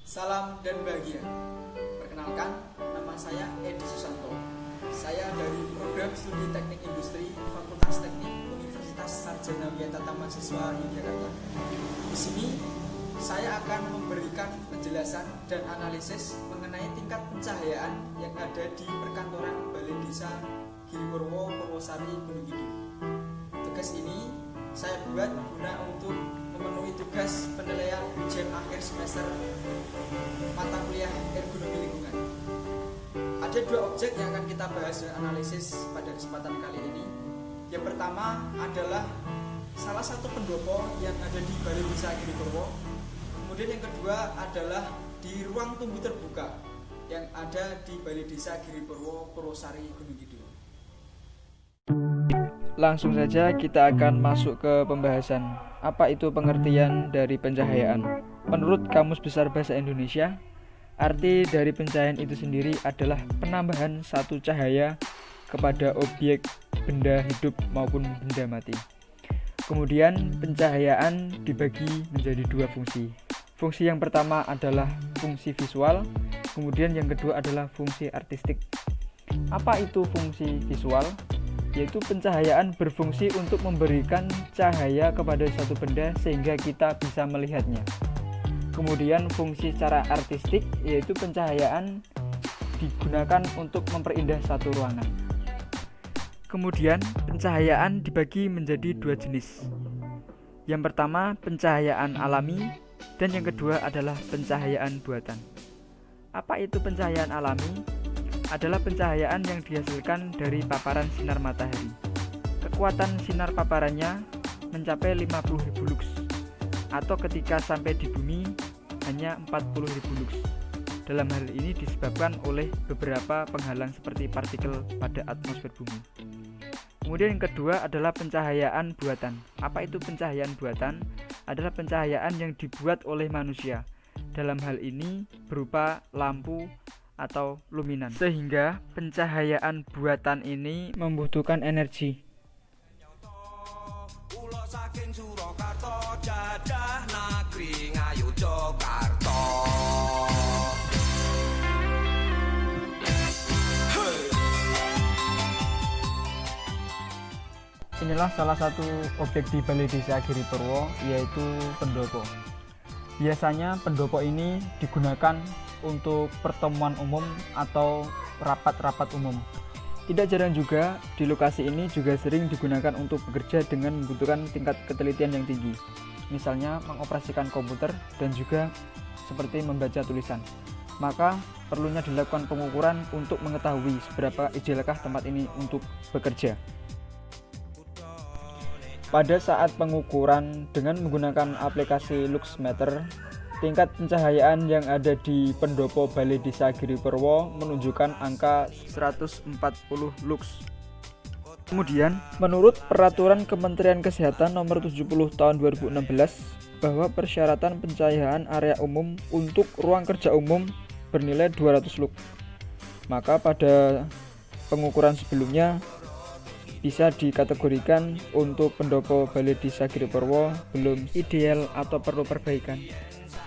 Salam dan bahagia. Perkenalkan, nama saya Edi Susanto. Saya dari Program Studi Teknik Industri Fakultas Teknik Universitas Sarjana Wiyata Tamasiswa Yogyakarta. Di sini saya akan memberikan penjelasan dan analisis mengenai tingkat pencahayaan yang ada di perkantoran Balai Desa Giripurwo, Purwosari, Gunung Kidul. Tugas ini saya buat guna untuk memenuhi tugas penilaian ujian akhir semester mata kuliah Ergonomi Lingkungan. Ada dua objek yang akan kita bahas dan analisis pada kesempatan kali ini. Yang pertama adalah salah satu pendopo yang ada di Balai Desa Giripurwo. Kemudian yang kedua adalah di ruang tunggu terbuka yang ada di Balai Desa Giripurwo, Purwosari, Gunung Kidul. Langsung saja kita akan masuk ke pembahasan. Apa itu pengertian dari pencahayaan? Menurut Kamus Besar Bahasa Indonesia, arti dari pencahayaan itu sendiri adalah penambahan satu cahaya kepada objek, benda hidup maupun benda mati. Kemudian pencahayaan dibagi menjadi dua fungsi. Fungsi yang pertama adalah fungsi visual, kemudian yang kedua adalah fungsi artistik. Apa itu fungsi visual? Yaitu pencahayaan berfungsi untuk memberikan cahaya kepada suatu benda sehingga kita bisa melihatnya. Kemudian fungsi secara artistik yaitu pencahayaan digunakan untuk memperindah satu ruangan. Kemudian pencahayaan dibagi menjadi dua jenis. Yang pertama pencahayaan alami dan yang kedua adalah pencahayaan buatan. Apa itu pencahayaan alami? Adalah pencahayaan yang dihasilkan dari paparan sinar matahari. Kekuatan sinar paparannya mencapai 50.000 lux, atau ketika sampai di bumi hanya 40.000 lux. Dalam hal ini disebabkan oleh beberapa penghalang seperti partikel pada atmosfer bumi. Kemudian yang kedua adalah pencahayaan buatan. Apa itu pencahayaan buatan? Adalah pencahayaan yang dibuat oleh manusia. Dalam hal ini berupa lampu atau luminan, sehingga pencahayaan buatan ini membutuhkan energi. Inilah salah satu objek di Balai Desa Giripurwo, yaitu pendopo. Biasanya pendopo ini digunakan untuk pertemuan umum atau rapat-rapat umum. Tidak jarang juga di lokasi ini juga sering digunakan untuk bekerja dengan membutuhkan tingkat ketelitian yang tinggi. Misalnya mengoperasikan komputer dan juga seperti membaca tulisan. Maka perlunya dilakukan pengukuran untuk mengetahui seberapa idealkah tempat ini untuk bekerja. Pada saat pengukuran dengan menggunakan aplikasi Luxmeter, tingkat pencahayaan yang ada di pendopo Balai Desa Giripurwo menunjukkan angka 140 lux. Kemudian, menurut Peraturan Kementerian Kesehatan Nomor 70 Tahun 2016 bahwa persyaratan pencahayaan area umum untuk ruang kerja umum bernilai 200 lux. Maka pada pengukuran sebelumnya bisa dikategorikan untuk pendopo Balai Desa Giripurwo belum ideal atau perlu perbaikan.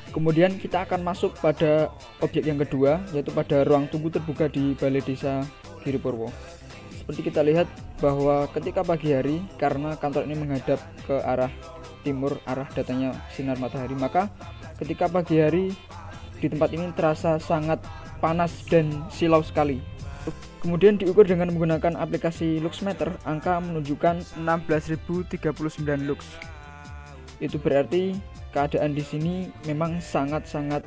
Kemudian kita akan masuk pada objek yang kedua, yaitu pada ruang tunggu terbuka di Balai Desa Giripurwo. Seperti kita lihat bahwa ketika pagi hari, karena kantor ini menghadap ke arah timur, arah datangnya sinar matahari, maka ketika pagi hari di tempat ini terasa sangat panas dan silau sekali. Kemudian diukur dengan menggunakan aplikasi Luxmeter, angka menunjukkan 16.039 lux. Itu berarti keadaan di sini memang sangat-sangat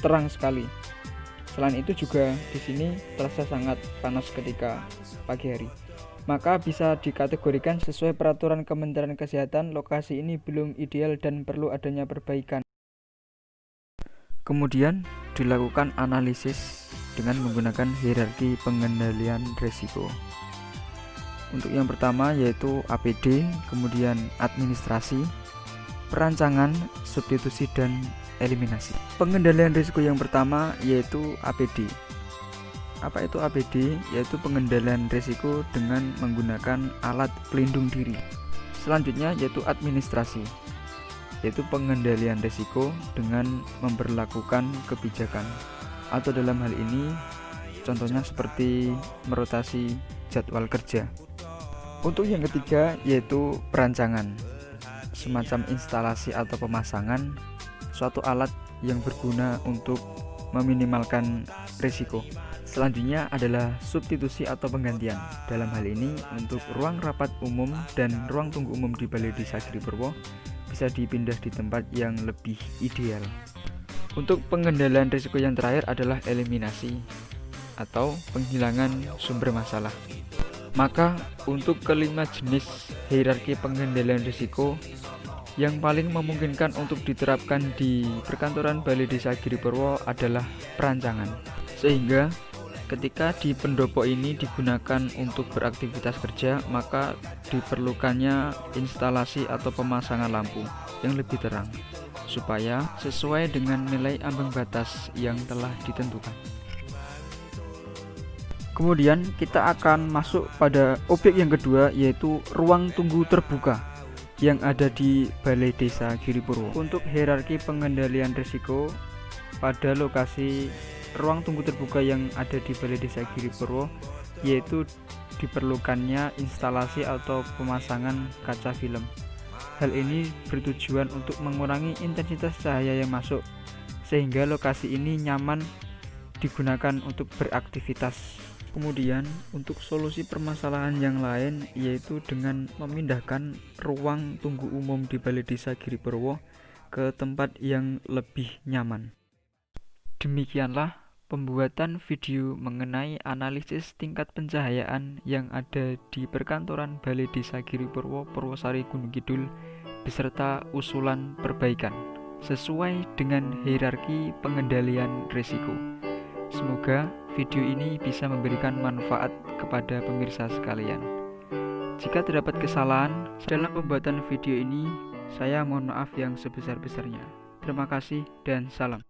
terang sekali. Selain itu juga di sini terasa sangat panas ketika pagi hari. Maka bisa dikategorikan sesuai peraturan Kementerian Kesehatan, lokasi ini belum ideal dan perlu adanya perbaikan. Kemudian dilakukan analisis dengan menggunakan hierarki pengendalian risiko. Untuk yang pertama yaitu APD, kemudian administrasi, perancangan, substitusi, dan eliminasi. Pengendalian risiko yang pertama yaitu APD. Apa itu APD? Yaitu pengendalian risiko dengan menggunakan alat pelindung diri. Selanjutnya yaitu administrasi. yaitu pengendalian risiko dengan memberlakukan kebijakan, atau dalam hal ini contohnya seperti merotasi jadwal kerja. Untuk yang ketiga yaitu perancangan, semacam instalasi atau pemasangan suatu alat yang berguna untuk meminimalkan risiko. Selanjutnya adalah substitusi atau penggantian. Dalam hal ini untuk ruang rapat umum dan ruang tunggu umum di Balai Desa Giripurwo bisa dipindah di tempat yang lebih ideal. Untuk pengendalian risiko yang terakhir adalah eliminasi atau penghilangan sumber masalah. Maka untuk kelima jenis hierarki pengendalian risiko yang paling memungkinkan untuk diterapkan di perkantoran Balai Desa Giripurwo adalah perancangan. Sehingga ketika di pendopo ini digunakan untuk beraktivitas kerja, maka diperlukannya instalasi atau pemasangan lampu yang lebih terang supaya sesuai dengan nilai ambang batas yang telah ditentukan. Kemudian kita akan masuk pada objek yang kedua, yaitu ruang tunggu terbuka yang ada di Balai Desa Giripurwo. Untuk hierarki pengendalian risiko pada lokasi ruang tunggu terbuka yang ada di Balai Desa Giripurwo, yaitu diperlukannya instalasi atau pemasangan kaca film. Hal ini bertujuan untuk mengurangi intensitas cahaya yang masuk, sehingga lokasi ini nyaman digunakan untuk beraktivitas. Kemudian untuk solusi permasalahan yang lain, yaitu dengan memindahkan ruang tunggu umum di Balai Desa Giripurwo ke tempat yang lebih nyaman. Demikianlah pembuatan video mengenai analisis tingkat pencahayaan yang ada di perkantoran Balai Desa Giripurwo, Purwosari, Gunung Kidul beserta usulan perbaikan sesuai dengan hierarki pengendalian risiko. Semoga video ini bisa memberikan manfaat kepada pemirsa sekalian. Jika terdapat kesalahan dalam pembuatan video ini, saya mohon maaf yang sebesar-besarnya. Terima kasih dan salam.